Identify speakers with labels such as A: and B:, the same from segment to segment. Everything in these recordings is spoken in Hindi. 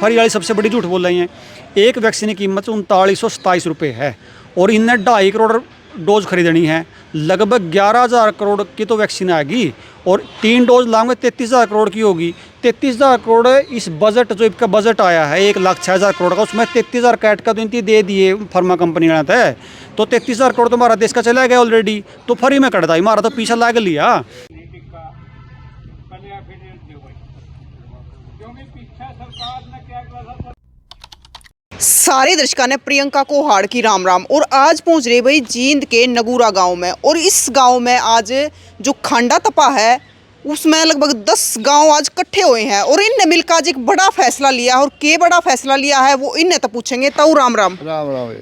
A: फरी वाली सबसे बड़ी झूठ बोल रही हैं। एक वैक्सीन की कीमत 3927 रुपये है और इनने 2.5 करोड़ डोज खरीदनी है। लगभग 11,000 करोड़ की तो वैक्सीन आएगी और 3 डोज लाऊंगे 33,000 करोड़ की होगी। 33,000 करोड़ इस बजट जो इनका बजट आया है 1,06,000 करोड़ का, उसमें 33,000 कैट का तो इनकी दे दिए फार्मा कंपनी ने है, तो 33,000 करोड़ तो हमारा देश का चला गया ऑलरेडी। तो फ्री में कटता हमारा तो पीछा लाग लिया।
B: सारे दर्शकों ने प्रियंका को हाड़ की राम राम। और आज पहुंच रहे भाई जींद के नगूरा गांव में, और इस गांव में आज जो खांडा तपा है उसमें लगभग 10 गांव आज इकट्ठे हुए हैं और इनने मिलकर आज एक बड़ा फैसला लिया है। और के बड़ा फैसला लिया है वो इनने तो पूछेंगे। ताऊ राम राम।
C: राम राम।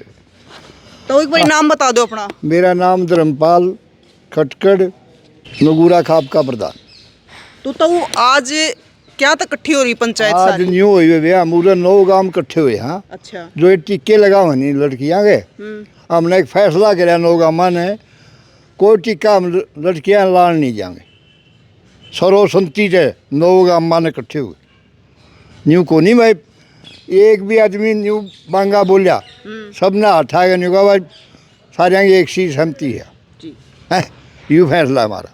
B: तो एक बार नाम बता दो अपना।
C: मेरा नाम धर्मपाल खटकड़, नगूरा खाप का प्रधान।
B: तो ताऊ आज क्या तक इकट्ठी हो रही पंचायत
C: आज
B: सारी?
C: न्यू हुई हुई है मूरा 9 गांव इकट्ठे हुए। हाँ,
B: अच्छा।
C: जो ये टीके लगाओ नहीं लड़कियां के, हमने एक फैसला कराया 9 गांव ने, कोई टीका हम लड़कियां लान नहीं जाएंगे। सर्वसम्मति से 9 गांव ने इकट्ठे हुए। न्यू को नहीं भाई एक भी आदमी न्यू बांगा बोलिया, सबने हाथ आगे न्यू कहा भाई सारे एक सी सहमति है
B: जी।
C: यू फैसला हमारा।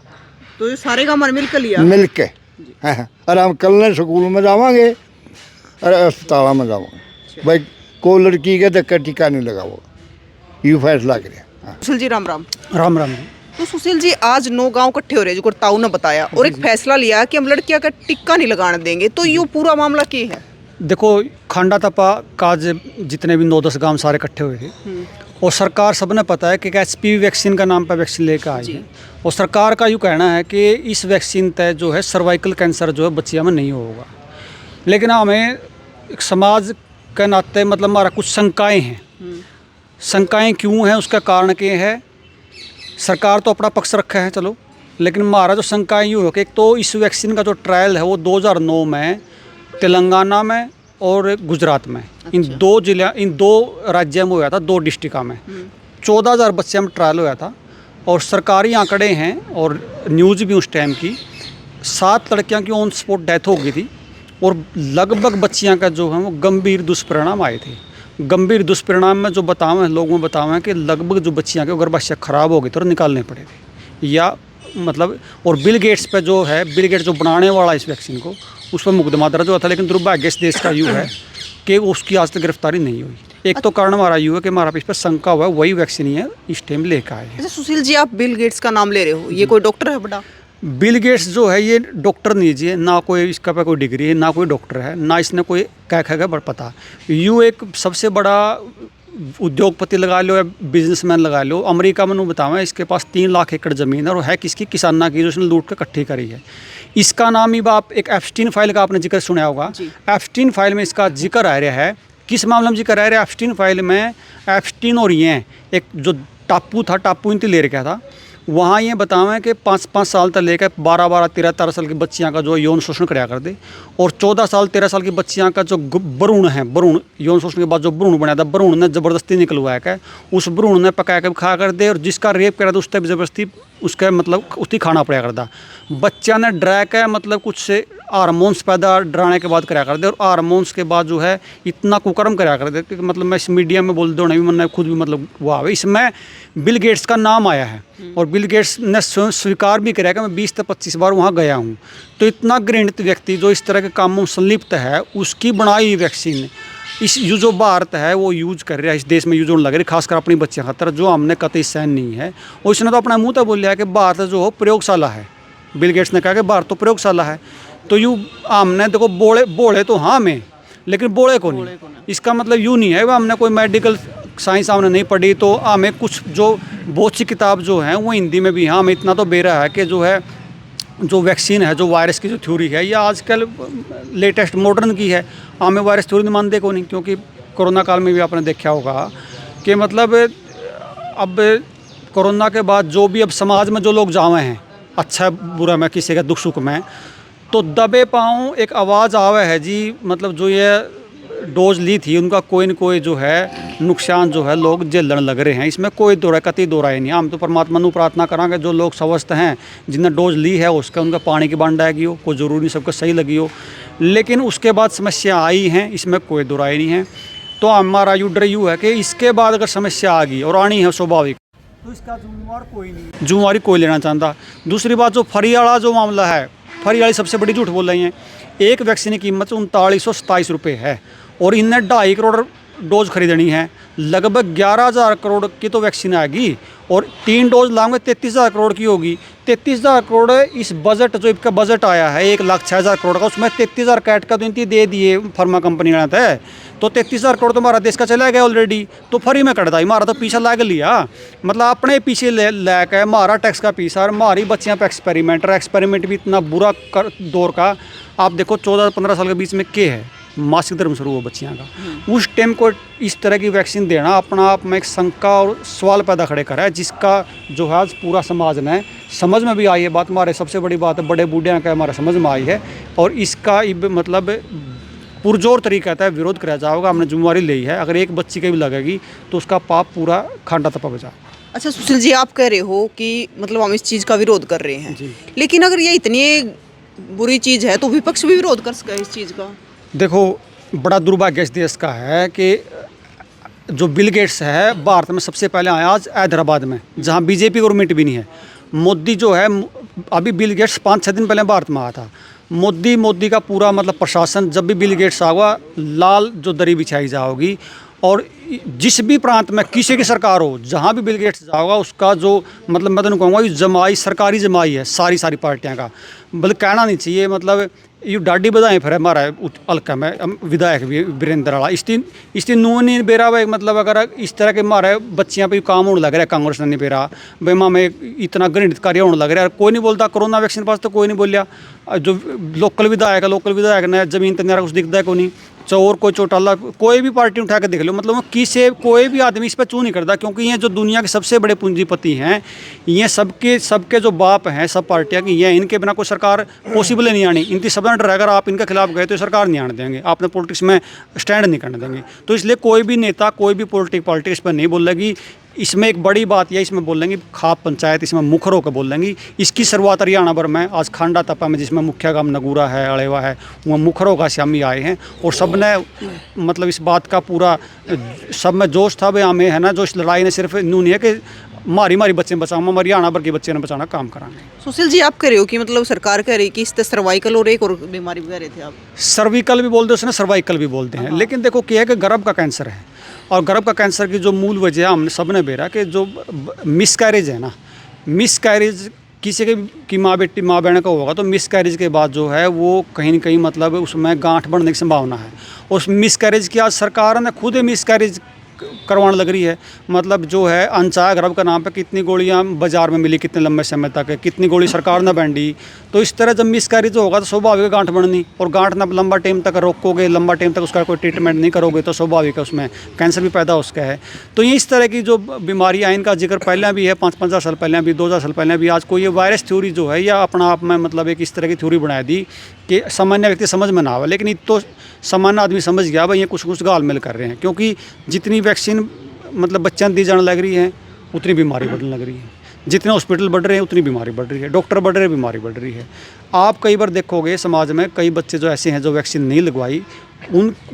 B: तो ये सारे गांव मिल कर लिया?
C: मिल के। और हम कल ने स्कूल में जावांगे और अस्पताल में जावांगे भाई, कोई लड़की के धक्का टीका नहीं लगाओ, यू फैसला करे।
B: सुशील जी राम राम।
A: राम राम।
B: तो सुशील जी आज 9 गांव इकट्ठे हो रहे जो ताऊ ने बताया, और एक फैसला लिया कि हम लड़कियां का टिक्का नहीं लगाने देंगे। तो ये पूरा मामला क्या है?
A: देखो खांडा तपा का जितने भी 9-10 गांव सारे इकट्ठे हुए थे और सरकार सबने पता है कि HPV वैक्सीन का नाम पर वैक्सीन लेकर आई है और सरकार का यूँ कहना है कि इस वैक्सीन तय जो है सर्वाइकल कैंसर जो है बच्चियों में नहीं होगा। लेकिन हमें एक समाज के नाते मतलब हमारा कुछ शंकाएँ हैं। शंकाएँ क्यों हैं, उसका कारण क्या है? सरकार तो अपना पक्ष रखा है चलो, लेकिन हमारा जो शंकाएँ यूँ है कि एक तो इस वैक्सीन का जो ट्रायल है वो 2009 में तेलंगाना में और गुजरात में, इन 2 जिला इन 2 राज्यों में हुआ था, 2 डिस्ट्रिक्टों में 14,000 बच्चे में ट्रायल हुआ था। और सरकारी आंकड़े हैं और न्यूज़ भी उस टाइम की 7 लड़कियों की ऑन स्पॉट डेथ हो गई थी और लगभग बच्चियां का जो है वो गंभीर दुष्परिणाम आए थे। गंभीर दुष्परिणाम में जो बतावा लोगों में बतावा कि लगभग जो बच्चियां के गर्भाशय खराब हो गए थे और निकालने पड़े थे या मतलब। और बिल गेट्स पे जो है, बिल गेट्स जो बनाने वाला इस वैक्सीन को, उस पर मुकदमा दर्ज हुआ था। लेकिन दुर्भाग्य इस देश का यूँ है कि उसकी आज तक गिरफ्तारी नहीं हुई। एक तो कारण हमारा यूँ है कि हमारा इस पर शंका हुआ है वही वैक्सीन ही है इस टाइम लेकर आए हैं।
B: अच्छा सुशील जी, आप बिल गेट्स का नाम ले रहे हो, ये कोई डॉक्टर है बड़ा?
A: बिल गेट्स जो है ये डॉक्टर नहीं जी, ना कोई इसका पे कोई डिग्री है, ना कोई डॉक्टर है, ना इसने कोई क्या खाएगा बड़ा पता। यूँ एक सबसे बड़ा उद्योगपति लगा लो या बिजनेसमैन लगा लो। अमेरिका में बतावा इसके पास 3 लाख एकड़ ज़मीन है और है किसकी? किसाना की, जो उसने लूट कर इकट्ठी करी है। इसका नाम ही आप एक एप्स्टीन फाइल का आपने जिक्र सुना होगा। एप्स्टीन फाइल में इसका जिक्र आ रहा है। किस मामले में जिक्र आ रहा है? एप्स्टीन फाइल में एप्स्टीन और ये एक जो टापू था, टापू इनती ले रखा था, वहाँ ये बतावें कि 5-5 साल तक लेकर 12-12, 13-13 साल की बच्चियाँ का जो यौन शोषण कराया कर दे और 14 साल 13 साल की बच्चियाँ का जो भ्रूण है, भ्रूण यौन शोषण के बाद जो भ्रूण बनाया था, भ्रूण ने ज़बरदस्ती निकलवाया क्या, उस भ्रूण ने पका के खा कर दे और जिसका रेप करा था उस तक ज़बरदस्ती उसका मतलब उसकी खाना पड़ा करता। बच्चा ने डरा के मतलब कुछ से हारमोन्स पैदा डराने के बाद कराया कर दे और हारमोन्स के बाद जो है इतना कुकर्म कराया कर दे कि मतलब मैं इस मीडिया में बोल दो नहीं, मैंने खुद भी मतलब वाह। इसमें बिल गेट्स का नाम आया है और बिल गेट्स ने स्वीकार भी कराया कि मैं 20 से 25 बार वहाँ गया हूँ। तो इतना घृणित व्यक्ति जो इस तरह के कामों में संलिप्त है, उसकी बनाई वैक्सीन इस जो भारत है वो यूज़ कर रहा है, इस देश में यूज़ होने लग रही, खासकर अपनी बच्चियों खातर, जो हमने कतई सहन नहीं है। और इसने तो अपना मुँह तक बोल लिया कि भारत जो हो प्रयोगशाला है। बिल गेट्स ने कहा कि भारत तो प्रयोगशाला है। तो यूँ हमने देखो बोले तो हाँ में, लेकिन बोले को नहीं। इसका मतलब यूँ नहीं है वह हमने कोई मेडिकल साइंस हमने नहीं पढ़ी तो हमें कुछ जो बहुत सी किताब जो हैं वो हिंदी में भी, हाँ हमें इतना तो बेरा है कि जो है जो वैक्सीन है, जो वायरस की जो थ्योरी है, या आजकल लेटेस्ट मॉडर्न की है, हमें वायरस थ्योरी नहीं मानते को नहीं। क्योंकि कोरोना काल में भी आपने देखा होगा कि मतलब अब कोरोना के बाद जो भी अब समाज में जो लोग जावे हैं, अच्छा बुरा में, किसी का दुख सुख में, तो दबे पाँव एक आवाज़ आवे है जी, मतलब जो ये डोज ली थी उनका कोई न कोई जो है नुकसान जो है लोग झेलने लग रहे हैं। इसमें कोई दो राय कतई दो राय नहीं। हम तो परमात्मा ਨੂੰ प्रार्थना करांगे जो लोग स्वस्थ हैं जिनने डोज ली है उसका उनका पानी की बंड आएगी हो, कोई ज़रूरी नहीं सबको सही लगी हो, लेकिन उसके बाद समस्या आई हैं, इसमें कोई दो राय नहीं है। तो हमारा यूडर यू है कि इसके बाद अगर समस्या आ गई और आनी है स्वाभाविक, तो इसका जिम्मेवारी कोई लेना चाहता। दूसरी बात, जो फ्री वाला जो मामला है, फ्री वाली सबसे बड़ी झूठ बोल रही हैं। एक वैक्सीन की कीमत 3927 रुपये है और इनने 2.5 करोड़ डोज खरीदनी है। लगभग 11,000 करोड़ की तो वैक्सीन आएगी और 3 डोज लाऊंगे 33,000 करोड़ की होगी। 33,000 करोड़ इस बजट जो इसका बजट आया है 1,06,000 करोड़ का, उसमें 33,000 कैट का तो इनकी दे दिए फार्मा कंपनी ने है, तो 33,000 करोड़ तो हमारा देश का चला गया ऑलरेडी। तो फ्री में कटता हमारा तो पीछा लाग लिया, मतलब अपने पीछे लैके हमारा टैक्स का पीछा और हमारी बच्चियाँ पे एक्सपेरिमेंट भी इतना बुरा दौर का। आप देखो 14-15 साल के बीच में क्या है, मासिक धर्म शुरू हुआ बच्चियाँ का, उस टाइम को इस तरह की वैक्सीन देना अपना आप में एक शंका और सवाल पैदा खड़े करा है, जिसका जो है आज पूरा समाज ने समझ में भी आई है बात। हमारे सबसे बड़ी बात है बड़े बूढ़े का हमारा समझ में आई है और इसका मतलब पुरजोर तरीका है विरोध किया जाएगा। हमने जिम्मेवारी ली है, अगर एक बच्ची की भी लगेगी तो उसका पाप पूरा खांडा तपा बचा।
B: अच्छा सुशील जी, आप कह रहे हो कि मतलब हम इस चीज़ का विरोध कर रहे हैं, लेकिन अगर ये इतनी बुरी चीज़ है तो विपक्ष भी विरोध कर सके इस चीज़ का।
A: देखो, बड़ा दुर्भाग्य इस देश का है कि जो बिल गेट्स है भारत में सबसे पहले आया आज हैदराबाद में, जहाँ बीजेपी गवर्नमेंट भी नहीं है। मोदी जो है, अभी बिल गेट्स 5-6 दिन पहले भारत में आया था। मोदी का पूरा मतलब प्रशासन, जब भी बिल गेट्स आएगा लाल जो दरी बिछाई जाओगी और जिस भी प्रांत में किसी की सरकार हो, जहाँ भी बिल गेट्स जाओगा उसका जो मतलब मैं तो कहूँगा जमाई सरकारी जमाई है सारी पार्टियाँ का, बल्कि कहना नहीं चाहिए। मतलब ये डाडी बधाएं फिर हमारा हल्का में विधायक भी वीरेंद्र वाला इस दिन नू नहीं बेरा भाई, मतलब अगर इस तरह के हमारे बच्चियाँ पे काम होने लग रहा है, कांग्रेस ने नहीं बेरा भाई माँ में इतना घृणित कार्य होने लग रहा है। कोई नहीं बोलता कोरोना वैक्सीन पास, तो कोई नहीं बोलिया। जो लोकल विधायक ने जमीन तक कुछ दिखता है, कोई नहीं। चोर कोई चौटाला कोई भी पार्टी उठा के देख लो, मतलब किसी कोई भी आदमी इस पर चू नहीं करता, क्योंकि ये जो दुनिया के सबसे बड़े पूंजीपति हैं, ये सबके जो बाप हैं सब पार्टियां की, ये इनके बिना कोई सरकार पॉसिबल नहीं आनी। इनकी सब डर, अगर आप इनके खिलाफ गए तो सरकार नहीं आने देंगे, आपने पॉलिटिक्स में स्टैंड नहीं करने देंगे। तो इसलिए कोई भी नेता, कोई भी पॉलिटिक्स पर नहीं बोलेगी। इसमें एक बड़ी बात यह इसमें बोलेंगे खाप पंचायत, इसमें मुखर होकर बोलेंगी। इसकी शुरुआत हरियाणा भर में आज खांडा तपा में, जिसमें मुख्य गांव नगूरा है, अड़ेवा है, वहाँ मुखरों का शामी आए हैं और सब ने मतलब इस बात का पूरा सब में जोश था। भाई हमें है ना, जो इस लड़ाई ने सिर्फ नू नहीं है कि मारी बच्चे बचाओ, हम हरियाणा भर के बच्चे ने बचाना काम कराएंगे।
B: सुशील जी, आप कह रहे हो कि मतलब सरकार कह रही कि इस तरह सर्वाइकल और एक और बीमारी कह रहे थे आप,
A: सर्विकल भी बोलते हैं उसने, सर्वाइकल भी बोलते हैं। लेकिन देखो क्या है कि गर्भ का कैंसर है और गर्भ का कैंसर की जो मूल वजह हमने सबने बेरा कि जो मिसकैरेज है ना, मिसकैरेज किसी की माँ बहन का होगा तो मिसकैरेज के बाद जो है वो कहीं न कहीं मतलब उसमें गांठ बढ़ने की संभावना है। उस मिसकैरेज की आज सरकार ने खुद मिसकैरेज करवाने लग रही है। मतलब जो है अनचाहे गर्भ का नाम पे कितनी गोलियां बाजार में मिली, कितने लंबे समय तक है, कितनी गोली सरकार ने बांटी। तो इस तरह जब मिसकैरेज होगा तो स्वाभाविक गांठ बढ़नी, और गांठ ना लंबा टाइम तक रोकोगे, लंबा टाइम तक उसका कोई ट्रीटमेंट नहीं करोगे तो स्वाभाविक है उसमें कैंसर भी पैदा उसका है। तो ये इस तरह की जो बीमारियाँ इनका जिक्र पहले भी है, 5-5 साल पहले भी, 2000 साल पहले भी। आज कोई ये वायरस थ्योरी जो है या अपना आप में मतलब एक इस तरह की थ्योरी बना दी कि सामान्य व्यक्ति समझ में ना आवे, लेकिन इत तो सामान्य आदमी समझ गया भाई ये कुछ गाल मिल कर रहे हैं। क्योंकि जितनी वैक्सीन मतलब बच्चों दी जाने लग रही है उतनी बीमारी बढ़ने लग रही है, जितने हॉस्पिटल बढ़ रहे हैं उतनी बीमारी बढ़ रही है, डॉक्टर बढ़ रहे हैं बीमारी बढ़ रही है। आप कई बार देखोगे समाज में कई बच्चे जो ऐसे हैं जो वैक्सीन नहीं लगवाई,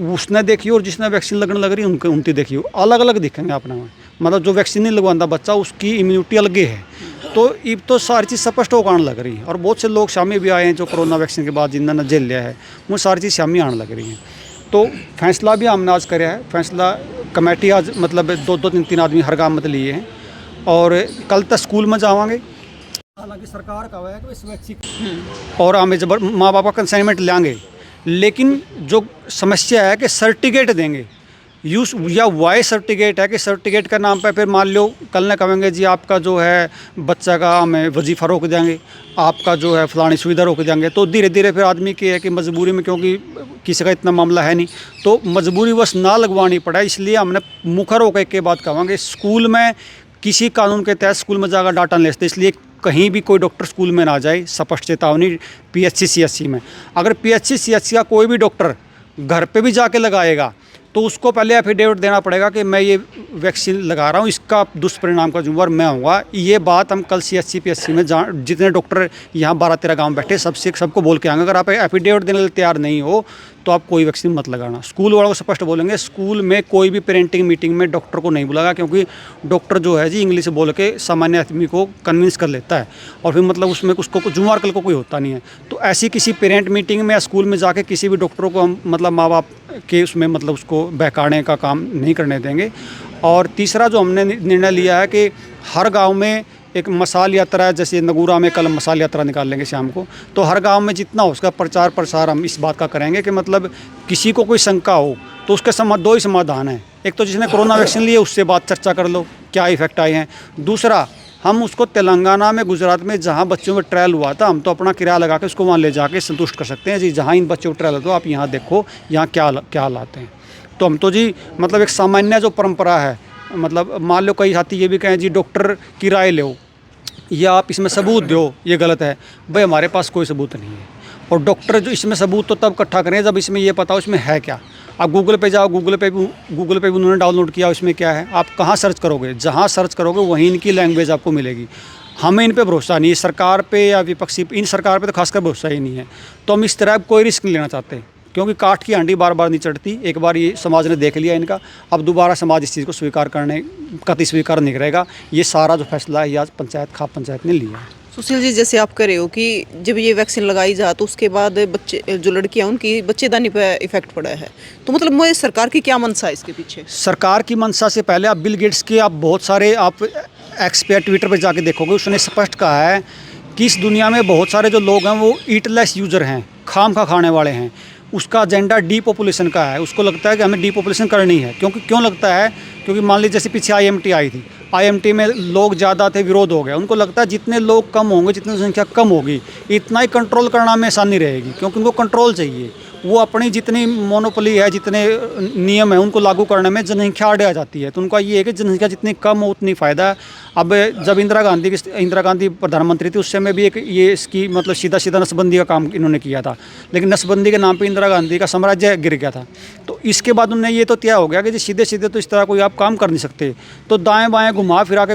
A: उसने देखिए और जिसने वैक्सीन लगने लग रही है उनकी देखिए अलग अलग दिखेंगे अपना में। मतलब जो वैक्सीन नहीं लगवाता बच्चा उसकी इम्यूनिटी अलग है। तो अब तो सारी चीज़ स्पष्ट होकर आने लग रही है और बहुत से लोग शामी भी आए हैं जो कोरोना वैक्सीन के बाद जिन्होंने झेल लिया है, वो सारी चीज़ शामी आने लग रही हैं। तो फैसला भी हमने आज कराया है, फैसला कमेटी आज मतलब 2-3 आदमी हर गाँव में लिए हैं और कल तक स्कूल में जावांगे। हालांकि सरकार का है कि स्वैच्छिक और हमें जबर माँ बाप का कंसाइनमेंट लेंगे, लेकिन जो समस्या है कि सर्टिफिकेट देंगे यूज या वाई सर्टिफिकेट है कि सर्टिफिकेट का नाम पे फिर मान लो कल न कहेंगे जी आपका जो है बच्चा का हमें वजीफ़ा रोक देंगे, आपका जो है फलानी सुविधा रोक देंगे। तो धीरे धीरे फिर आदमी की है कि मजबूरी में, क्योंकि किसी का इतना मामला है नहीं, तो मजबूरी बस ना लगवानी पड़ा। इसलिए हमने मुखर होकर एक बात कहेंगे, स्कूल में किसी कानून के तहत स्कूल में जाकर डाटा ले सकते, इसलिए कहीं भी कोई डॉक्टर स्कूल में ना जाए, स्पष्ट चेतावनी। PHC CHC में अगर PHC CHC का कोई भी डॉक्टर घर पे भी जाके लगाएगा तो उसको पहले एफिडेविट देना पड़ेगा कि मैं ये वैक्सीन लगा रहा हूँ, इसका दुष्परिणाम का जिम्मेवार मैं होऊंगा। ये बात हम कल CHC PSC में जहाँ जितने डॉक्टर यहाँ 12-13 गाँव बैठे सबको बोल के आएंगे। अगर आप एफिडेविट देने के लिए तैयार नहीं हो तो आप कोई वैक्सीन मत लगाना। स्कूल वालों को स्पष्ट बोलेंगे, स्कूल में कोई भी पेरेंटिंग मीटिंग में डॉक्टर को नहीं बुलाएगा, क्योंकि डॉक्टर जो है जी इंग्लिश बोल के सामान्य आदमी को कन्विंस कर लेता है और फिर मतलब उसमें उसको जुम्मेवार कल को कोई होता नहीं है। तो ऐसी किसी पेरेंट मीटिंग में या स्कूल में जाके किसी भी डॉक्टरों को हम मतलब माँ बाप के उसमें मतलब उसको बहकाने का काम नहीं करने देंगे। और तीसरा जो हमने निर्णय लिया है कि हर गाँव में एक मसाल यात्रा है, जैसे नगूरा में कल मसाल यात्रा निकाल लेंगे शाम को, तो हर गांव में जितना हो उसका प्रचार प्रसार हम इस बात का करेंगे कि मतलब किसी को कोई शंका हो तो उसके दो ही समाधान है। एक तो जिसने कोरोना वैक्सीन लिए उससे बात चर्चा कर लो क्या इफेक्ट आए हैं। दूसरा, हम उसको तेलंगाना में, गुजरात में जहाँ बच्चों में ट्रायल हुआ था, हम तो अपना किराया लगा के उसको वहाँ ले जाके संतुष्ट कर सकते हैं जी, जहाँ इन बच्चों को ट्रायल होता है आप यहाँ देखो यहाँ क्या हालात हैं। तो हम तो जी मतलब एक सामान्य जो परंपरा है, मतलब मान लो कई साथी ये भी कहें जी डॉक्टर की राय लो या आप इसमें सबूत दो, ये गलत है। भाई हमारे पास कोई सबूत नहीं है, और डॉक्टर जो इसमें सबूत तो तब इकट्ठा करें जब इसमें ये पता हो इसमें है क्या। आप गूगल पे जाओ, गूगल पे भी उन्होंने डाउनलोड किया, इसमें क्या है। आप कहाँ सर्च करोगे, जहाँ सर्च करोगे वहीं इनकी लैंग्वेज आपको मिलेगी। हमें इन पे भरोसा नहीं है, सरकार पे या विपक्षी इन सरकार पे तो खासकर भरोसा ही नहीं है। तो हम इस तरह कोई रिस्क नहीं लेना चाहते, क्योंकि काठ की हांडी बार बार नहीं चढ़ती। एक बार ये समाज ने देख लिया इनका, अब दोबारा समाज इस चीज़ को स्वीकार करने कतई स्वीकार नहीं करेगा। ये सारा जो फैसला है आज खाप पंचायत ने लिया है।
B: सुशील जी, जैसे आप कह रहे हो कि जब ये वैक्सीन लगाई जा तो उसके बाद बच्चे जो लड़कियां उनकी बच्चेदानी पे इफेक्ट पड़ा है, तो मतलब मुझे सरकार की क्या मंशा है इसके पीछे?
A: सरकार की मंशा से पहले आप बिल गेट्स के आप बहुत सारे आप एक्सपर्ट ट्विटर पर जाके देखोगे, उसने स्पष्ट कहा है कि इस दुनिया में बहुत सारे जो लोग हैं वो ईटलेस यूज़र हैं, खाम खा खाने वाले हैं। उसका एजेंडा डीपॉपुलेशन का है। उसको लगता है कि हमें डीपॉपुलेशन करनी है। क्यों लगता है? क्योंकि मान लीजिए जैसे पीछे IMT आई थी, IMT में लोग ज़्यादा थे, विरोध हो गया। उनको लगता है जितने लोग कम होंगे, जितनी संख्या कम होगी, इतना ही कंट्रोल करना में आसानी रहेगी, क्योंकि उनको कंट्रोल चाहिए। वो अपनी जितनी मोनोपोली है, जितने नियम है, उनको लागू करने में जनसंख्या आड़े आ जाती है। तो उनका ये है कि जनसंख्या जितनी कम हो उतनी फ़ायदा है। अब जब इंदिरा गांधी प्रधानमंत्री थी उस समय भी एक ये इसकी मतलब सीधा नसबंदी का काम इन्होंने किया था, लेकिन नसबंदी के नाम पे इंदिरा गांधी का साम्राज्य गिर गया था। तो इसके बाद उन्हें ये तो तय हो गया कि सीधे तो इस तरह कोई आप काम कर नहीं सकते। तो दाएँ बाएँ घुमा फिरा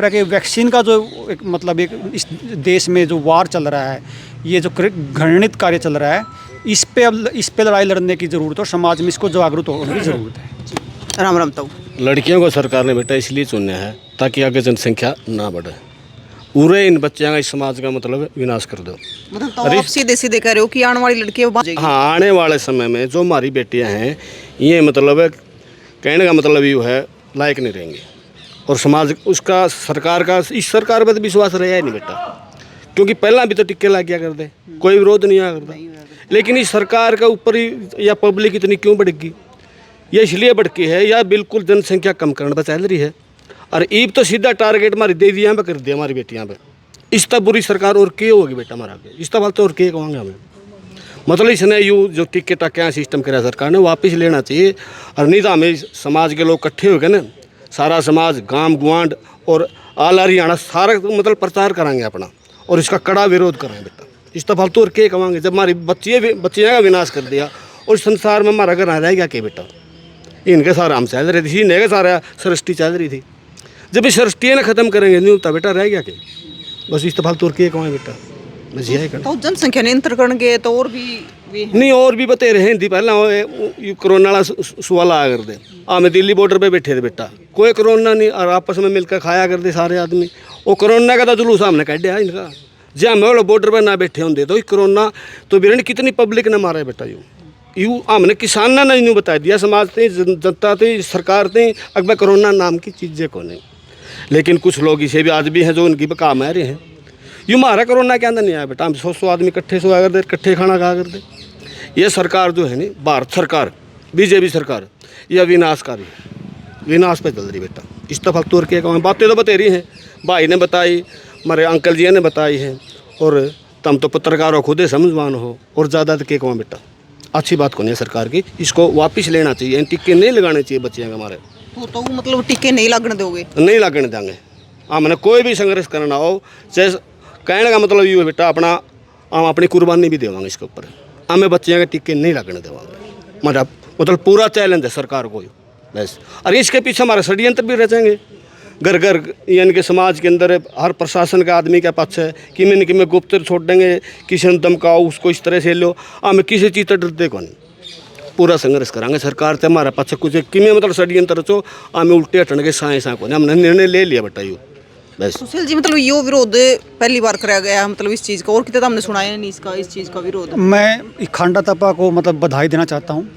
A: के वैक्सीन का जो एक मतलब एक इस देश में जो वार चल रहा है, ये जो घृणित कार्य चल रहा है, इस पे लड़ाई लड़ने की ज़रूरत है और समाज में इसको जागरूक होने की ज़रूरत है।
B: राम राम। ताऊ,
D: लड़कियों को सरकार ने बेटा इसलिए चुना है ताकि आगे जनसंख्या ना बढ़े। पूरे इन बच्चों का इस समाज का मतलब विनाश कर दो।
B: मतलब तो आप सीधे कह रहे हो कि आने वाली लड़कियां बच जाएगी।
D: हाँ, आने वाले समय में जो हमारी बेटियां हैं ये मतलब कहने का मतलब ये है लायक नहीं रहेंगे, और समाज उसका सरकार का इस सरकार पर तो विश्वास रहा ही नहीं बेटा, क्योंकि पहला भी तो टिक्के लग गया करते, कोई विरोध नहीं आया करता। लेकिन इस सरकार का ऊपर ही या पब्लिक इतनी क्यों बढ़ेगी? ये इसलिए बढ़की है या बिल्कुल जनसंख्या कम करने पर चल रही है, और ईब तो सीधा टारगेट हमारी देवियाँ पे कर दिया, हमारी बेटियाँ पे। इस तब बुरी सरकार और क्या होगी बेटा हमारा आगे? इस तब तो और क्या कहेंगे हमें? मतलब इसने यू जो टिक्के टाक्या सिस्टम करा सरकार ने वापस लेना चाहिए, और नहीं तो हमें समाज के लोग इकट्ठे हो गए ना, सारा समाज गांव गुआंड और आल हरियाणा सारा मतलब प्रचार कराएंगे अपना, और इसका कड़ा विरोध करेंगे बेटा। इस तो फालतू और क्या कहेंगे? जब हमारी बच्चियाँ का विनाश कर दिया और संसार में हमारा घर रह गया क्या बेटा? इनके सारा हम चल रही थी, इनके सारा सृष्टि चल रही थी। जब इस सृष्टि ने ख़त्म करेंगे नहीं होता बेटा, रह गया क्या? बस इस तो फालतू और क्या कहेंगे बेटा? बस यही कर
B: तो जनसंख्या नियंत्रण करेंगे तो और भी
D: नहीं, और भी बतेरे हैं। हिंदी पहला कोरोना वाला सवाल आया करते, हमें दिल्ली बॉर्डर पे बैठे थे बेटा, कोई कोरोना नहीं, और आपस में मिलकर खाया करते सारे आदमी। वो कोरोना का तो जुलूस हमने कह दिया इनका। जे हमें वो बॉर्डर पर ना बैठे होंगे तो कोरोना तो बिरण कितनी पब्लिक ने मारा है बेटा। यूँ हमने किसान ने नहीं बता दिया, समाज थे, जनता थी, सरकार थी, अकबर कोरोना नाम की चीज़ें को नहीं। लेकिन कुछ लोग इसे भी आज भी हैं जो उनकी बका में रहे हैं। यूँ हमारा कोरोना के अंदर नहीं आया बेटा, हम 100 आदमी इकट्ठे सोया करते, इकट्ठे खाना खा करते। ये सरकार जो है नहीं, भारत सरकार, बीजेपी सरकार, यह विनाशकारी है, विनाश पे चल रही बेटा। इस तो फालतू और क्या कहूँ, बातें तो बतेरी हैं, भाई ने बताई, हमारे अंकल जी ने बताई हैं, और तुम तो पत्रकार हो, खुद ही समझवान हो, और ज़्यादा तो क्या कहूँ बेटा। अच्छी बात को नहीं है सरकार की, इसको वापस लेना चाहिए, टिक्के नहीं लगाने चाहिए बच्चियों के हमारे।
B: तो मतलब टिक्के नहीं लगने दोगे?
D: नहीं लगने देंगे। हमने कोई भी संघर्ष करना हो, चाहे कहने का मतलब ये है बेटा, हम अपनी कुर्बानी भी देवांगे इसके ऊपर, हमें बच्चियों के टिक्के नहीं लगने देवांगे। मतलब पूरा चैलेंज है सरकार को बस। और इसके पीछे हमारे षड्यंत्र भी रचेंगे। घर घर यानी कि समाज के अंदर हर प्रशासन का आदमी का पक्ष है कि मैं कि मैं गुप्त छोड़ देंगे, किसी ने धमकाओ उसको इस तरह से लो, हमें किसी चीज़ से डरते को नहीं। पूरा संघर्ष करांगे सरकार से हमारा पक्ष कुछ कि मैं मतलब षड्यंत्र रचो, हमें उल्टे हटने के साए को नहीं। हमने निर्णय ले लिया बेटा यू बस।
B: सुशील जी, मतलब यो विरोध पहली बार कराया गया है, मतलब इस चीज़ का, और कितना हमने सुनाया नहीं इसका, इस चीज़ का विरोध।
A: मैं खांडा तपा को मतलब बधाई देना चाहता हूँ।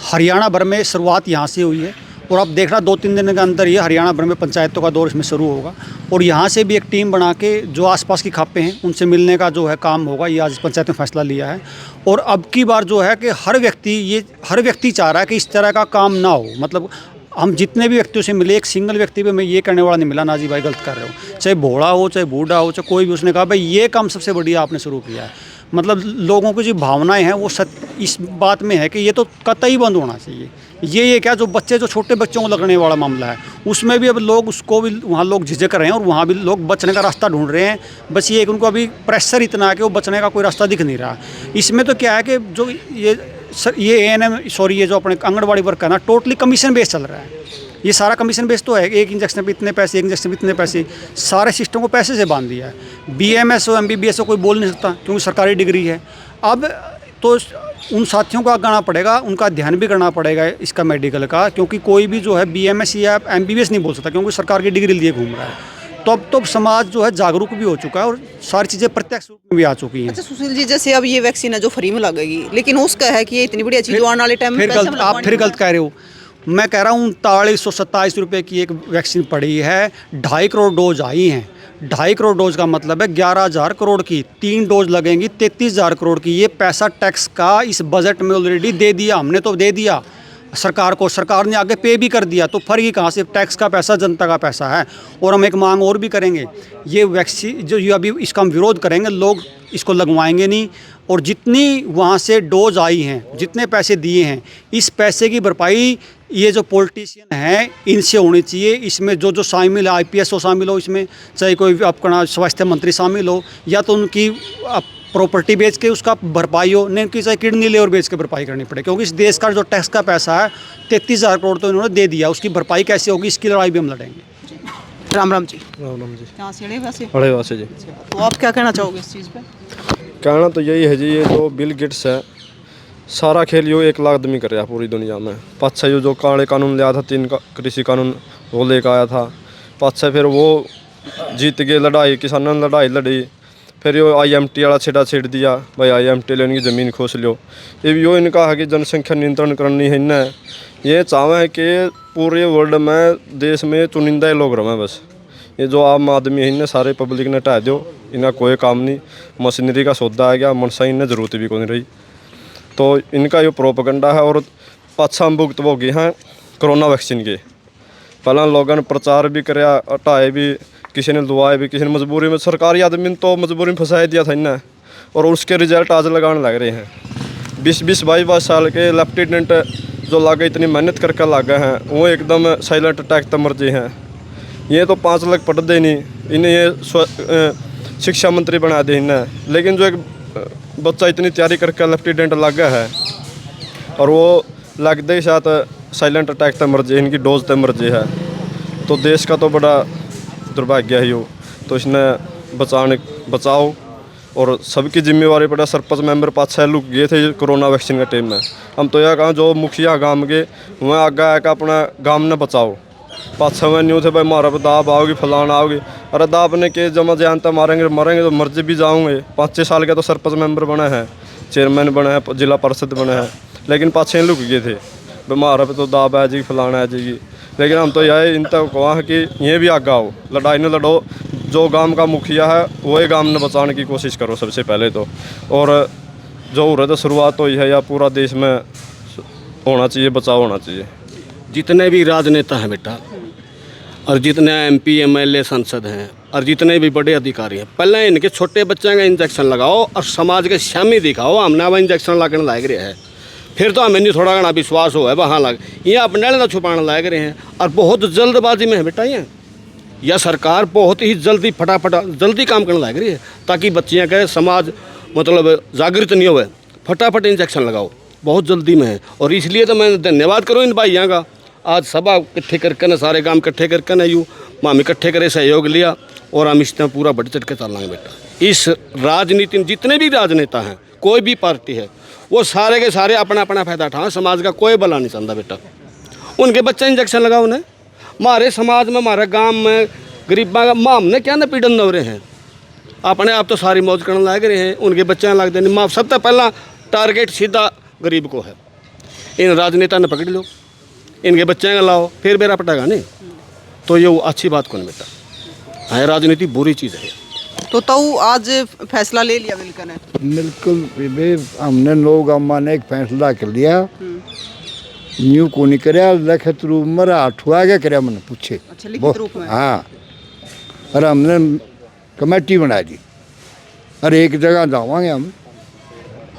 A: हरियाणा भर में शुरुआत यहाँ से हुई है और आप देखना 2-3 दिन के अंदर ये हरियाणा भर में पंचायतों का दौर इसमें शुरू होगा और यहाँ से भी एक टीम बना के जो आसपास की खापें हैं उनसे मिलने का जो है काम होगा। ये आज पंचायत ने फैसला लिया है और अब की बार जो है कि हर व्यक्ति चाह रहा है कि इस तरह का काम ना हो। मतलब हम जितने भी व्यक्तियों से मिले, एक सिंगल व्यक्ति पे मैं ये करने वाला नहीं मिला ना जी भाई गलत कर रहे हो, चाहे भोड़ा हो चाहे बूढ़ा हो चाहे कोई भी, उसने कहा भाई ये काम सबसे बढ़िया आपने शुरू किया है। मतलब लोगों की जो भावनाएं हैं वो इस बात में है कि ये तो कतई बंद होना चाहिए। ये क्या जो बच्चे जो छोटे बच्चों को लगने वाला मामला है उसमें भी अब लोग उसको भी वहाँ लोग झिझक रहे हैं और वहाँ भी लोग बचने का रास्ता ढूंढ रहे हैं। बस ये कि उनको अभी प्रेशर इतना है कि वो बचने का कोई रास्ता दिख नहीं रहा। इसमें तो क्या है कि जो ये ANM ये जो अपने आंगनबाड़ी वर्क है ना, टोटली कमीशन बेस चल रहा है। ये सारा कमीशन बेस तो है, एक इंजेक्शन पे इतने पैसे, एक इंजेक्शन पे इतने पैसे, सारे सिस्टम को पैसे से बांध दिया है। BMS हो MBBS हो कोई बोल नहीं सकता क्योंकि सरकारी डिग्री है। अब तो उन साथियों को आगाना पड़ेगा, उनका ध्यान भी करना पड़ेगा इसका मेडिकल का, क्योंकि कोई भी जो है BMS या MBBS नहीं बोल सकता क्योंकि सरकार की डिग्री लिए घूम रहा है। तो अब तो समाज जो है जागरूक भी हो चुका है और सारी चीज़ें प्रत्यक्ष रूप में भी आ चुकी हैं।
B: अच्छा सुशील जी, जैसे अब ये वैक्सीन है जो फ्री में लगेगी, लेकिन उसका है कि ये इतनी बढ़िया चीज़ आने वाले टाइम में
A: आप फिर गलत कह रहे हो। मैं कह रहा हूँ 4327 रुपये की एक वैक्सीन पड़ी है, 2.5 करोड़ डोज आई हैं। 2.5 करोड़ डोज का मतलब है 11,000 करोड़ की, 3 डोज लगेंगी 33,000 करोड़ की। ये पैसा टैक्स का इस बजट में ऑलरेडी दे दिया, हमने तो दे दिया सरकार को, सरकार ने आगे पे भी कर दिया। तो फर्क ही कहाँ से, टैक्स का पैसा जनता का पैसा है। और हम एक मांग और भी करेंगे, ये वैक्सीन जो ये अभी इसका हम विरोध करेंगे, लोग इसको लगवाएंगे नहीं। और जितनी वहाँ से डोज आई हैं, जितने पैसे दिए हैं, इस पैसे की भरपाई ये जो पॉलिटिशियन हैं इनसे होनी चाहिए। इसमें जो जो शामिल है, IPS हो शामिल हो इसमें, चाहे कोई अपना स्वास्थ्य मंत्री शामिल हो, या तो उनकी प्रॉपर्टी बेच के उसका भरपाई हो, नहीं उनकी चाहे किडनी लेवर बेच के भरपाई करनी पड़े। क्योंकि इस देश का जो टैक्स का पैसा है 33,000 करोड़ तो इन्होंने दे दिया, उसकी भरपाई कैसे होगी, इसकी लड़ाई भी हम लड़ेंगे।
B: राम राम जी।
E: राम राम जी।
B: कहाँ से अड़े वैसे?
E: अड़े वासे जी।
B: तो आप क्या कहना चाहोगे इस चीज़ पे?
E: कहना तो यही है जी, ये जो बिल गेट्स है सारा खेल यो 1 लाख आदमी कर रहा है पूरी दुनिया में। पाछा यो जो काले कानून लिया था, 3 कृषि कानून वो लेकर आया था, पाछा फिर वो जीत गए लड़ाई, किसानों ने लड़ाई लड़ी, फिर यो IMT वाला छेड़ा छेड़ दिया, भाई IMT लेने की ज़मीन खोस लो। ये यो इनका है कि जनसंख्या नियंत्रण करनी है इन्हें, ये चाहे है कि पूरे वर्ल्ड में देश में चुनिंदा लोग रहे। बस ये जो आम आदमी है इन्हें सारे पब्लिक ने हटा दो, इनका कोई काम नहीं, मशीनरी का सौदा आ गया, मनसा इन्हें ज़रूरत भी कोई नहीं रही। तो इनका ये प्रोपेगेंडा है। और पाछा हम भुगत भोगी हैं कोरोना वैक्सीन के। पहला लोगों ने प्रचार भी कराया, हटाए भी, किसी ने दुआए भी, किसी ने मजबूरी में, सरकारी आदमी तो मजबूरी में फंसा दिया था इन्हें, और उसके रिजल्ट आज लगाने लग रहे हैं। 20-20, 22-22 साल के लेफ्टिनेंट जो लागे इतनी मेहनत करके लागे हैं, वो एकदम साइलेंट अटैक तो मर गए हैं। ये तो 5 लाख पढ़ते नहीं, इन्हें ये शिक्षा मंत्री बना दे इन्हें। लेकिन जो एक बच्चा इतनी तैयारी करके लेफ्टिनेंट लगा है और वो लगते ही साथ साइलेंट अटैक तक मर जाए, इनकी डोज तक मर जाए है, तो देश का तो बड़ा दुर्भाग्य है यो। तो इसने बचाओ और सबकी जिम्मेवारी पड़ा। सरपंच मेंबर 5-6 लोग गए थे कोरोना वैक्सीन के टाइम में। हम तो यह कहा जो मुखिया गांव के वहाँ आगे आकर अपना गांव ने बचाओ। 5-6 में न्यू थे भाई मारा पर दाब आओगी, फलाना आओगी, अरे दाब ने के जमा जानता मरेंगे तो मर भी जाऊँगे। 5-6 साल के तो सरपंच मेंबर बने हैं, चेयरमैन बने हैं, जिला परिषद बने हैं, लेकिन 5-6 लुक गए थे बीमार पे तो दाब आ जाएगी, फलाना आ जाएगी। लेकिन हम तो यह इन तक कहा कि ये भी आगे आओ, लड़ाई न लड़ो, जो गांव का मुखिया है वही गांव ने बचाने की कोशिश करो सबसे पहले तो। और जो हो रहा था शुरुआत हुई है या पूरा देश में होना चाहिए, बचाव होना चाहिए।
D: जितने भी राजनेता हैं बेटा, और जितने MP MLA सांसद हैं, और जितने भी बड़े अधिकारी हैं, पहले इनके छोटे बच्चे का इंजेक्शन लगाओ और समाज के सामने दिखाओ हमने अब इंजेक्शन लगाने लाग रहे हैं। फिर तो हमें नहीं थोड़ा घना विश्वास हो है वहाँ लग, ये अपने ना छुपाने लाग रहे हैं। और बहुत जल्दबाजी में है बेटा ये, यह सरकार बहुत ही जल्दी फटाफट जल्दी काम करने लग रही है ताकि बच्चियाँ के समाज मतलब जागृत नहीं हो, फटाफट इंजेक्शन लगाओ। बहुत जल्दी में है। और इसलिए तो मैं धन्यवाद करूँ इन भाइयों का, आज सभा इकट्ठे करके ना सारे काम इकट्ठे करके ना यूँ हम इकट्ठे करे सहयोग लिया और हम इसमें पूरा बढ़ चढ़ के चलेंगे बेटा। इस राजनीति में जितने भी राजनेता हैं, कोई भी पार्टी है, वो सारे के सारे अपना अपना फायदा उठाएं, समाज का कोई भला नहीं चाहता बेटा। उनके बच्चे इंजेक्शन लगाओ उन्हें, हमारे समाज में हमारे गांव में गरीबा का माँ हमने क्या ना पीड़न दौरे हैं, अपने आप तो सारी मौज करने लग रहे हैं, उनके बच्चे लग देने माँ। सबसे पहला टारगेट सीधा गरीब को है। इन राजनेता ने पकड़ लो, इनके बच्चे का लाओ, फिर मेरा पटेगा नहीं, तो ये अच्छी बात कौन बेटा है। राजनीति बुरी चीज़ है।
B: तो आज फैसला ले लिया मिलकर ने।
C: बिल्कुल बे, हमने लोग अम्मा ने एक फैसला कर लिया, यूँ को नहीं कराया, लिखित रूप में अठुआ के कराया, मैंने पूछे।
B: अच्छा, लिखित रूप में।
C: हाँ, और हमने कमेटी बना दी, अरे एक जगह जावांगे हम,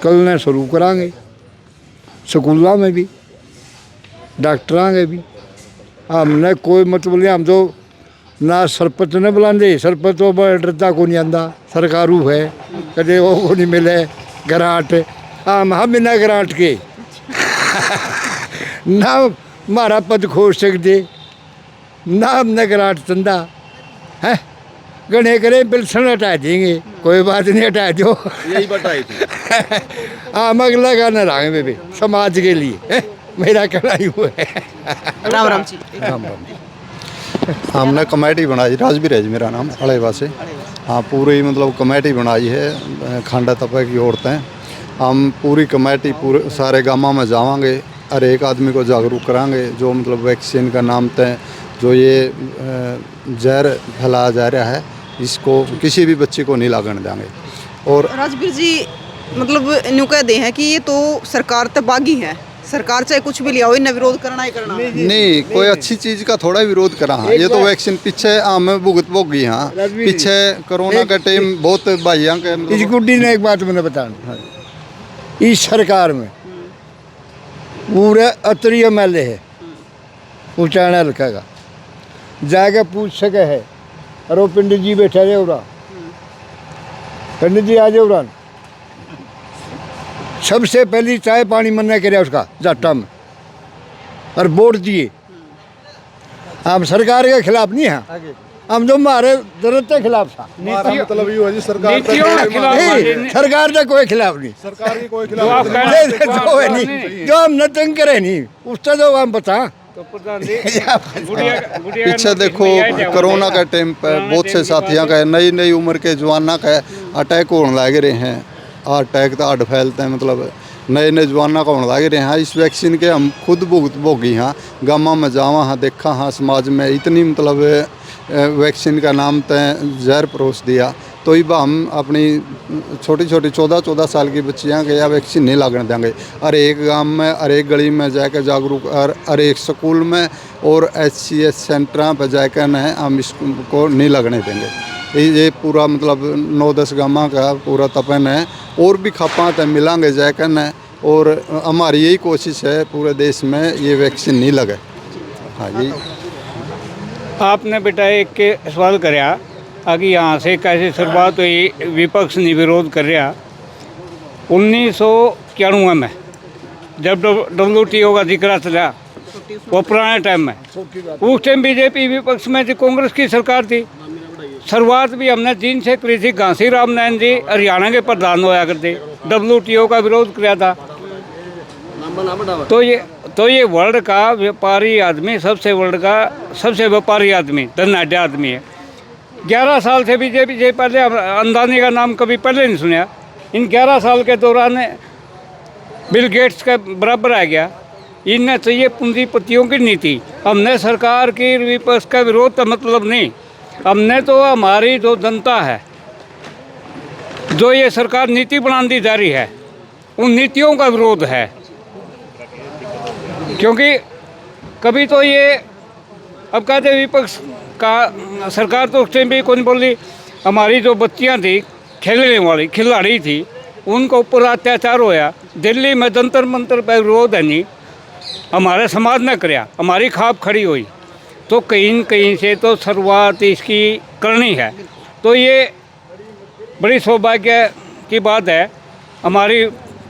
C: कल ने शुरू करांगे, स्कूलों में भी, डॉक्टरां के भी। हमने कोई मतलब नहीं, हम तो ना सरपंच ने बुलाते, सरपंच तो बड़ा डरता को नहीं आंदा, सरकारू है, कदे वो को नहीं मिले ग्रांट, हम बिना ग्रांट के ना हमारा पद खोज सकते, ना हमने ग्रांट चंदा है, गणे करे बिल्सन हटा देंगे, कोई बात नहीं, हटा दो,
D: यही बताई थी।
C: हम अगला गाना लाएंगे बेबे समाज के लिए, मेरा कहना यूँ है।
B: राम राम जी।
C: राम राम।
F: हमने कमेटी बनाई, राजवीर है जी मेरा नाम, अड़ेवा से। हाँ, पूरी मतलब कमेटी बनाई है खांडा तपे की औरतें। हम पूरी कमेटी पूरे सारे गाँव में जावांगे, हर एक आदमी को जागरूक करांगे, जो मतलब वैक्सीन का नाम तय जो ये जहर फैलाया जा रहा है, इसको किसी भी बच्चे को नहीं लागने देंगे। और
B: राजवीर जी, मतलब न्यू कह दे हैं कि ये तो सरकार तबागी है, सरकार चाहे कुछ भी लिया हो, इन्हें विरोध करना ही करना।
F: नहीं, कोई अच्छी चीज़ का थोड़ा विरोध करा। हाँ, ये तो वैक्सीन पीछे हमें भुगत भोगी। हाँ, पीछे कोरोना का टाइम बहुत भाइयों के
C: इस गुड्डी ने एक बात मैंने बताना, इस सरकार में पूरे अतरी MLA है, उचाना लिखेगा, जाके पूछ सके है, अरे पंडित जी बैठा रहे उरा, पंडित जी आ जाओ, सबसे पहली चाय पानी मना करे उसका जाटा में, और वोट दिए। हम सरकार के खिलाफ नहीं हैं, हम जो हमारे जरूरत के खिलाफ था।
F: मतलब ये है जी, सरकार
C: सरकार का कोई खिलाफ नहीं,
F: सरकार की कोई खिलाफ
C: जो है नहीं, जो हम न तंग करे नहीं, उसका जो हम बता।
F: पीछे देखो कोरोना के टाइम पे बहुत से साथियों का नई नई उम्र के जवाना का अटैक होने लग रहे हैं। अटैक तो अड फैलते हैं, मतलब नए नए जवाना का होने लग रहे हैं। इस वैक्सीन के हम खुद भोगी। हाँ, गाँव में जावा, हाँ देखा, हाँ समाज में इतनी मतलब वैक्सीन का नाम तय जहर परोस दिया, तो ये हम अपनी छोटी छोटी 14-14 साल की बच्चियाँ के या वैक्सीन नहीं लागने देंगे। हर एक गांव में, हर एक गली में जाकर जागरूक, हर एक स्कूल में और HCS सेंटर पर जाकर न हम इसको नहीं लगने देंगे। ये पूरा मतलब 9-10 गाँव का पूरा तपन है, और भी खपा तो मिलांगे जाकर न, और हमारी यही कोशिश है पूरे देश में ये वैक्सीन नहीं लगे। हाँ जी।
G: आपने बेटा एक के सवाल कराया आगे यहाँ से कैसे शुरुआत हुई, विपक्ष ने विरोध कर रहा। 1991 में जब WTO का जिक्र चला, वो पुराने टाइम में, उस टाइम बीजेपी विपक्ष में थी, कांग्रेस की सरकार थी। शुरुआत भी हमने चीन से करी थी। घासी राम नारायण जी हरियाणा के प्रधान होया करते, WTO का विरोध किया था। तो ये वर्ल्ड का व्यापारी आदमी, सबसे वर्ल्ड का सबसे व्यापारी आदमी, धनाढ़ आदमी है। 11 साल से बीजेपी से पहले अंदानी का नाम कभी पहले नहीं सुना। इन 11 साल के दौरान बिल गेट्स का बराबर आ गया। इनने चाहिए पूंजीपतियों की नीति। हमने सरकार की विपक्ष का विरोध का मतलब नहीं, हमने तो हमारी जो जनता है, जो ये सरकार नीति बनाती जा रही है, उन नीतियों का विरोध है। क्योंकि कभी तो ये अब कहते विपक्ष का, सरकार तो उस टाइम भी कौन बोली, हमारी जो बच्चियां थी, खेलने वाली खिलाड़ी थी, उनको ऊपर अत्याचार होया। दिल्ली में जंतर मंतर पर विरोध है नहीं, हमारे समाज ने कराया, हमारी खाप खड़ी हुई। तो कहीं न कहीं से तो शुरुआत इसकी करनी है। तो ये बड़ी सौभाग्य की बात है, हमारी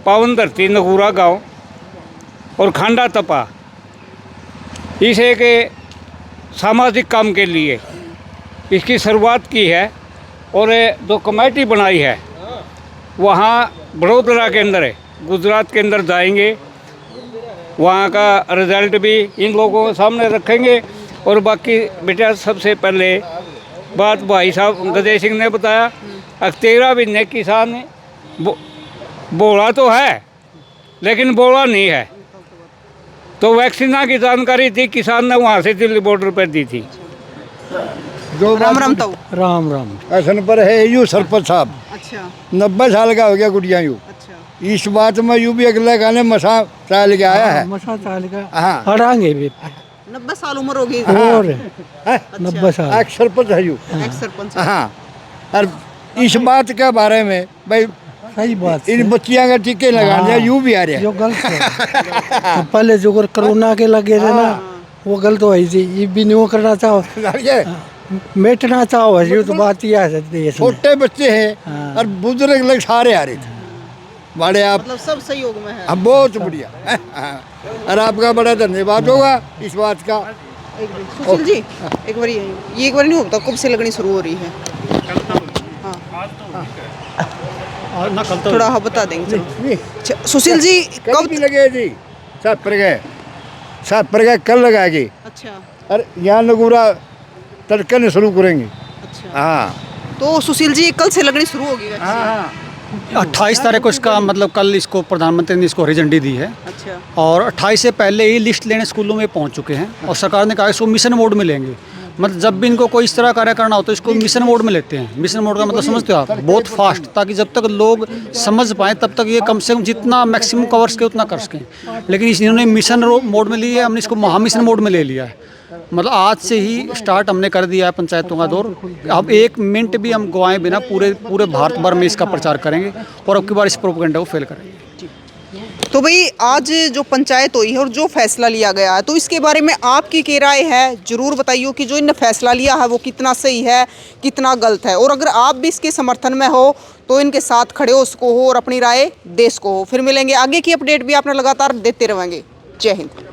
G: पावन धरती नगूरा गांव और खांडा तपा इस एक सामाजिक काम के लिए इसकी शुरुआत की है। और जो कमेटी बनाई है वहाँ बड़ोदरा के अंदर है, गुजरात के अंदर जाएंगे, वहाँ का रिजल्ट भी इन लोगों के सामने रखेंगे। और बाकी बेटा सबसे पहले बात भाई साहब गजय सिंह ने बताया, 13 महीने किसान बोला तो है लेकिन बोला नहीं है, तो वैक्सीना की जानकारी थी, किसान ने वहाँ से दिल्ली बॉर्डर पर दी थी।
C: जो
B: राम राम ताऊ।
A: राम राम।
C: ऐसन पर है यू सरपंच साहब
B: अच्छा
C: 90 साल का हो गया गुड़िया यू।
B: अच्छा
C: इस बात में यू भी अगले गाने मसा चाल के आया है।
A: मसा चाल का
C: हाँ
A: हराएंगे भी
B: 90 साल उम्र हो गई।
A: और
C: है?
A: 90 साल
C: एक सरपंच है यू।
B: एक्स सरपंच।
C: हाँ और इस बात के बारे में भाई
A: सही बात
C: इन बच्चियां का टीके लगाने यू भी आ रहे
A: जो गलत है तो पहले जो कोरोना के लगे थे ना वो गलत हुई थी, ये भी नहीं वो करना चाहो,
C: हैं।
A: मेटना चाहो ये तो बात ही है देश में।
C: छोटे बच्चे हैं और बुजुर्ग लोग सारे आ रहे थे बड़े आप
B: मतलब सब सहयोग में है।
C: हम बहुत बढ़िया हैं। हाँ। और आपका बड़ा धन्यवाद होगा इस बात का।
B: एक मिनट सुशील जी, एक बार ये एक बार नहीं होता, कब से लगनी शुरू हो रही है?
A: और ना कल तो
B: थोड़ा हाँ बता देंगे चलो। अच्छा, सुशील जी
C: कब
B: कब?
C: भी लगे जी 7 पर गए कल लगाएगी
B: अच्छा
C: और यहाँ नगूरा तड़के ने शुरू करेंगे।
B: अच्छा
C: हाँ
B: तो सुशील जी कल से लगनी शुरू होगी वैक्सीन?
C: हाँ
A: 28 तारीख को इसका मतलब कल इसको प्रधानमंत्री ने इसको हरी झंडी दी है
B: अच्छा
A: और 28 से पहले ही लिस्ट लेने स्कूलों में पहुंच चुके हैं और सरकार ने कहा इसको मिशन मोड में लेंगे। मतलब जब भी इनको कोई इस तरह कार्य करना हो तो इसको मिशन मोड में लेते हैं। मिशन मोड का मतलब समझते हो आप, बहुत फास्ट, ताकि जब तक लोग समझ पाएँ तब तक ये कम से कम जितना मैक्सिमम कवर सके उतना कर सकें। लेकिन इन्होंने मिशन मोड में ली है, हमने इसको महामिशन मोड में ले लिया है। मतलब आज से ही स्टार्ट हमने कर दिया है पंचायतों का दौर। अब 1 मिनट भी हम गवाए बिना पूरे भारत भर में इसका प्रचार करेंगे और अब की बार इस प्रोपेगेंडा को फेल करेंगे।
B: तो भाई आज जो पंचायत हुई है और जो फैसला लिया गया है तो इसके बारे में आपकी क्या राय है, जरूर बताइए कि जो इन्होंने फैसला लिया है वो कितना सही है कितना गलत है। और अगर आप भी इसके समर्थन में हो तो इनके साथ खड़े हो उसको हो और अपनी राय देश को हो। फिर मिलेंगे, आगे की अपडेट भी आपने लगातार देते रहेंगे। जय हिंद।